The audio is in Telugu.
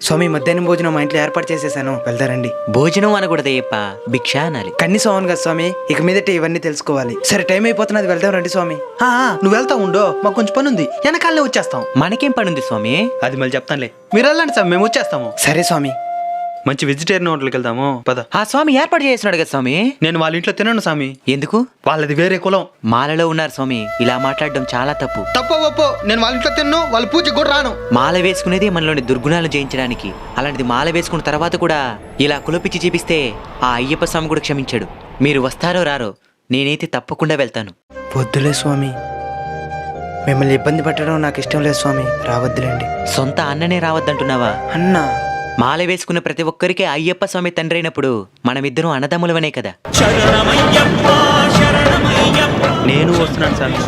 స్వామి మధ్యాహ్నం భోజనం మా ఇంట్లో ఏర్పాటు చేసేసాను, వెళ్తారండి. భోజనం అనకూడదయ్యప్ప, భిక్ష అనాలి. కన్ని సోమన్ కదా స్వామి, ఇక మీదట ఇవన్నీ తెలుసుకోవాలి. సరే టైం అయిపోతున్నది, వెళ్దాం రండి స్వామి. నువ్వు వెళ్తా ఉండో, మాకు కొంచెం పని ఉంది, వెనకాలనే వచ్చేస్తాం. మనకేం పనుంది స్వామి? అది మళ్ళీ చెప్తానులే, మీరు వెళ్ళండి సార్, మేము వచ్చేస్తాము. సరే స్వామి. మంచి వెజిటేరియన్ హోటల్కి వెళ్దాము పద. ఆ స్వామి ఏర్పాటు చేస్తున్నాడు కదా స్వామి. నేను వాళ్ళ ఇంట్లో తినను స్వామి. ఎందుకు? వాళ్ళది వేరే కులం. మాలలో ఉన్నారు స్వామి, ఇలా మాట్లాడడం చాలా తప్పు. తప్పో ఒప్పో, నేను వాళ్ళ ఇంట్లో తిన్ను, వాళ్ళ పూజకి కూడా రాను. మాల వేసుకునేది మనలోని దుర్గుణాలు జయించడానికి. అలాంటిది మాల వేసుకున్న తర్వాత కూడా ఇలా కులపిచ్చి చూపిస్తే ఆ అయ్యప్ప స్వామి కూడా క్షమించాడు. మీరు వస్తారో రారో, నేనైతే తప్పకుండా వెళ్తాను. వద్దులే స్వామి, మిమ్మల్ని ఇబ్బంది పెట్టడం నాకు ఇష్టం లేదు స్వామి, రావద్దులేండి. సొంత అన్ననే రావద్దంటున్నావా? అన్నా, మాల వేసుకున్న ప్రతి ఒక్కరికి అయ్యప్ప స్వామి తండ్రి అయినప్పుడు మనమిద్దరం అన్నదమ్ములవనే కదా. నేను వస్తున్నాను స్వామి.